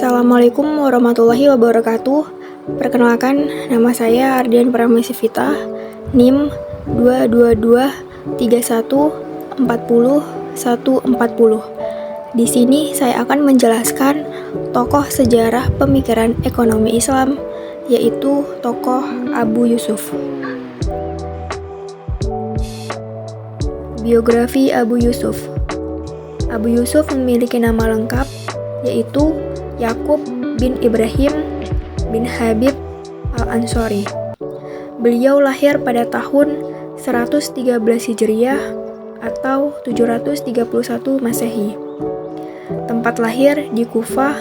Assalamualaikum warahmatullahi wabarakatuh. Perkenalkan, nama saya Ardian Pramesivita, NIM 2223140 Di sini saya akan menjelaskan tokoh sejarah pemikiran ekonomi Islam, yaitu tokoh Abu Yusuf. Biografi Abu Yusuf. Abu Yusuf memiliki nama lengkap, yaitu Yakub bin Ibrahim bin Habib al-Ansori. Beliau lahir pada tahun 113 Hijriah atau 731 Masehi. Tempat lahir di Kufah,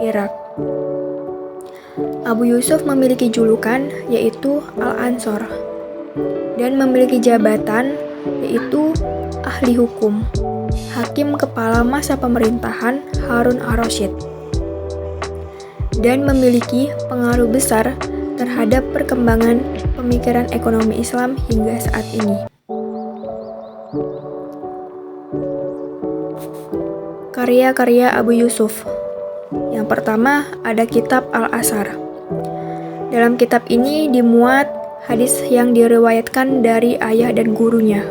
Irak. Abu Yusuf memiliki julukan yaitu Al-Ansor dan memiliki jabatan yaitu ahli hukum, hakim kepala masa pemerintahan Harun ar-Rasyid, dan memiliki pengaruh besar terhadap perkembangan pemikiran ekonomi Islam hingga saat ini. Karya-karya Abu Yusuf. Yang pertama ada kitab Al-Asar. Dalam kitab ini dimuat hadis yang diriwayatkan dari ayah dan gurunya.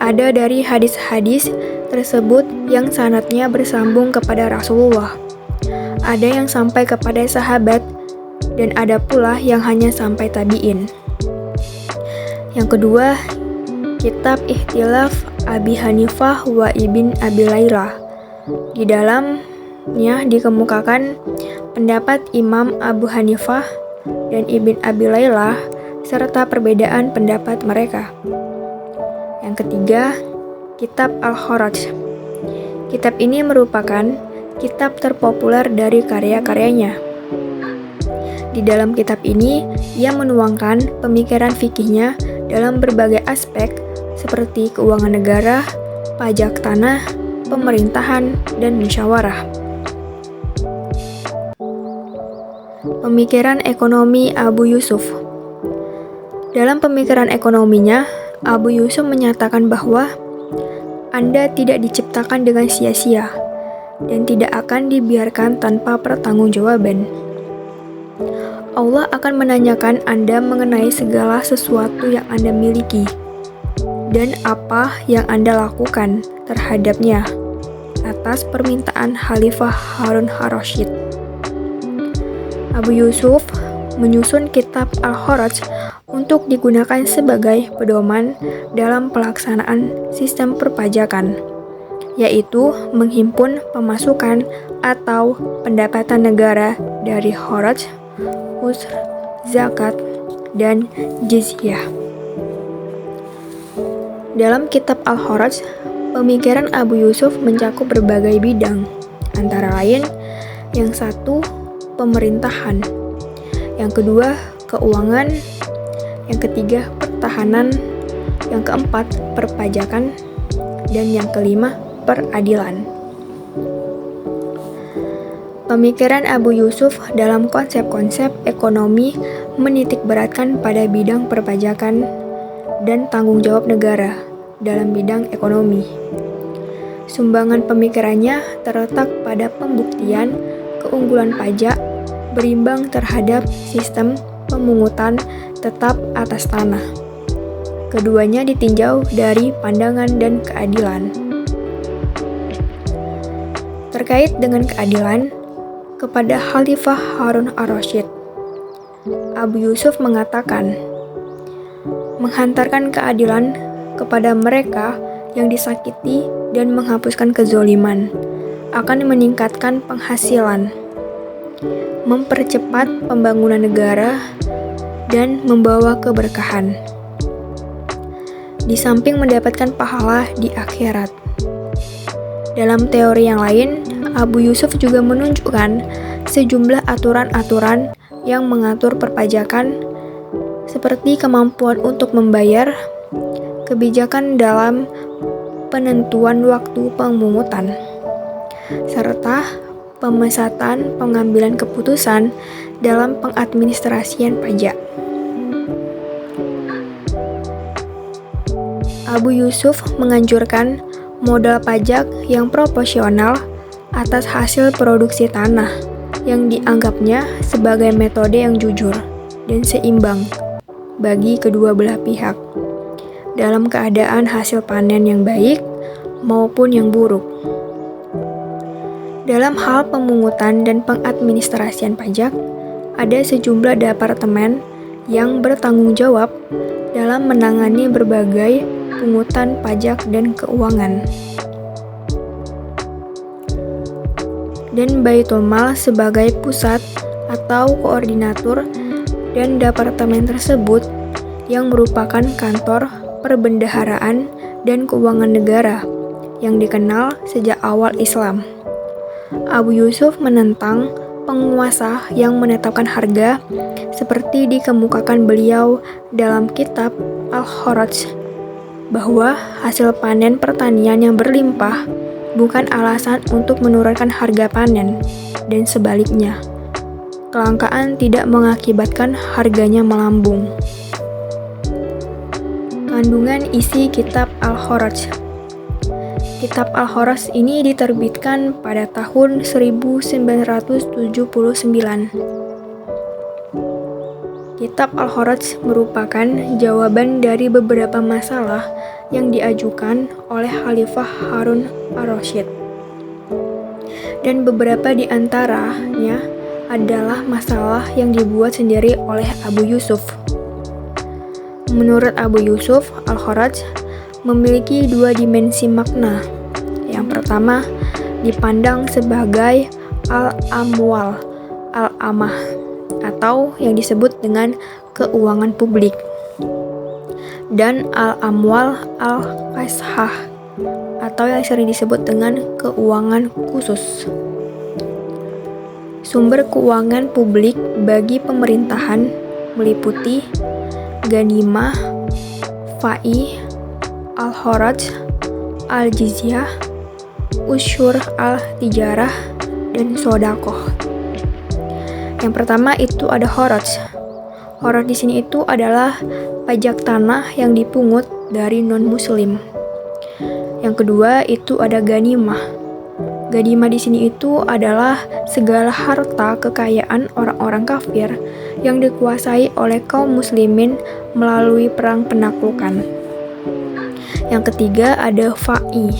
Ada dari hadis-hadis tersebut yang sanadnya bersambung kepada Rasulullah. Ada yang sampai kepada sahabat, dan ada pula yang hanya sampai tabi'in. Yang kedua, kitab Ikhtilaf Abi Hanifah wa Ibn Abi Laylah. Di dalamnya dikemukakan pendapat Imam Abu Hanifah dan Ibn Abi Laylah serta perbedaan pendapat mereka. Yang ketiga, kitab Al-Kharaj. Kitab ini merupakan kitab terpopuler dari karya-karyanya. Di dalam kitab ini, ia menuangkan pemikiran fikihnya dalam berbagai aspek seperti keuangan negara, pajak tanah, pemerintahan, dan musyawarah. Pemikiran ekonomi Abu Yusuf. Dalam pemikiran ekonominya, Abu Yusuf menyatakan bahwa Anda tidak diciptakan dengan sia-sia dan tidak akan dibiarkan tanpa pertanggungjawaban. Allah akan menanyakan Anda mengenai segala sesuatu yang Anda miliki dan apa yang Anda lakukan terhadapnya atas permintaan Khalifah Harun ar-Rasyid. Abu Yusuf menyusun kitab Al-Kharaj untuk digunakan sebagai pedoman dalam pelaksanaan sistem perpajakan, yaitu menghimpun pemasukan atau pendapatan negara dari kharaj, usr, zakat, dan jizyah. Dalam kitab Al-Kharaj, pemikiran Abu Yusuf mencakup berbagai bidang, antara lain yang satu, pemerintahan, yang kedua, keuangan, yang ketiga, pertahanan, yang keempat, perpajakan, dan yang kelima, peradilan. Pemikiran Abu Yusuf dalam konsep-konsep ekonomi menitikberatkan pada bidang perpajakan dan tanggung jawab negara dalam bidang ekonomi. Sumbangan pemikirannya terletak pada pembuktian keunggulan pajak berimbang terhadap sistem pemungutan tetap atas tanah. Keduanya ditinjau dari pandangan dan keadilan. Terkait dengan keadilan, kepada Khalifah Harun ar-Rasyid, Abu Yusuf mengatakan, menghantarkan keadilan kepada mereka yang disakiti dan menghapuskan kezoliman akan meningkatkan penghasilan, mempercepat pembangunan negara, dan membawa keberkahan, di samping mendapatkan pahala di akhirat. Dalam teori yang lain, Abu Yusuf juga menunjukkan sejumlah aturan-aturan yang mengatur perpajakan, seperti kemampuan untuk membayar, kebijakan dalam penentuan waktu pemungutan, serta pemesatan pengambilan keputusan dalam pengadministrasian pajak. Abu Yusuf menganjurkan modal pajak yang proporsional atas hasil produksi tanah yang dianggapnya sebagai metode yang jujur dan seimbang bagi kedua belah pihak dalam keadaan hasil panen yang baik maupun yang buruk. Dalam hal pemungutan dan pengadministrasian pajak, ada sejumlah departemen yang bertanggung jawab dalam menangani berbagai pungutan pajak dan keuangan. Dan Baitul Mal sebagai pusat atau koordinator dan departemen tersebut yang merupakan kantor perbendaharaan dan keuangan negara yang dikenal sejak awal Islam. Abu Yusuf menentang penguasa yang menetapkan harga seperti dikemukakan beliau dalam kitab Al-Kharaj, bahwa hasil panen pertanian yang berlimpah bukan alasan untuk menurunkan harga panen, dan sebaliknya, kelangkaan tidak mengakibatkan harganya melambung. Kandungan isi kitab Al-Kharaj. Kitab Al-Kharaj ini diterbitkan pada tahun 1979. Kitab Al-Kharaj merupakan jawaban dari beberapa masalah yang diajukan oleh Khalifah Harun ar-Rasyid. Dan beberapa di antaranya adalah masalah yang dibuat sendiri oleh Abu Yusuf. Menurut Abu Yusuf, Al-Kharaj memiliki dua dimensi makna. Yang pertama, dipandang sebagai al-amwal, al-amah, atau yang disebut dengan keuangan publik, dan al-amwal al-qashah, atau yang sering disebut dengan keuangan khusus. Sumber keuangan publik bagi pemerintahan meliputi ghanimah, fai, al-kharaj, al-jizyah, usyur al-tijarah, dan sodakoh. Yang pertama itu ada kharaj. Kharaj di sini itu adalah pajak tanah yang dipungut dari non-muslim. Yang kedua itu ada ghanimah. Ghanimah di sini itu adalah segala harta kekayaan orang-orang kafir yang dikuasai oleh kaum muslimin melalui perang penaklukan. Yang ketiga ada fai.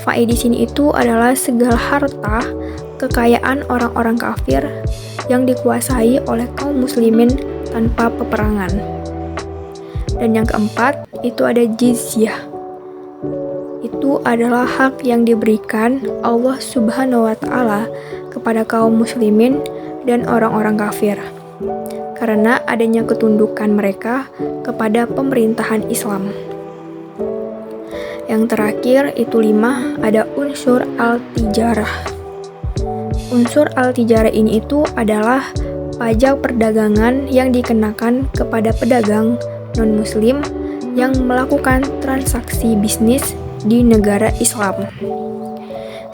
Fai di sini itu adalah segala harta kekayaan orang-orang kafir yang dikuasai oleh kaum muslimin tanpa peperangan. Dan yang keempat itu ada jizyah. Itu adalah hak yang diberikan Allah Subhanahu wa Ta'ala kepada kaum muslimin dan orang-orang kafir karena adanya ketundukan mereka kepada pemerintahan Islam. Yang terakhir itu 5, ada unsur al-tijarah. Unsur al-tijarah ini itu adalah pajak perdagangan yang dikenakan kepada pedagang non-muslim yang melakukan transaksi bisnis di negara Islam.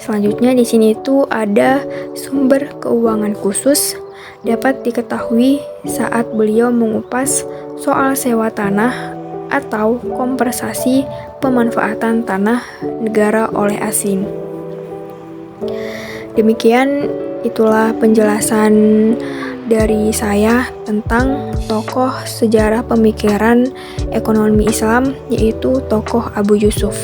Selanjutnya di sini itu ada sumber keuangan khusus dapat diketahui saat beliau mengupas soal sewa tanah atau kompensasi pemanfaatan tanah negara oleh asing. Demikian itulah penjelasan dari saya tentang tokoh sejarah pemikiran ekonomi Islam, yaitu tokoh Abu Yusuf.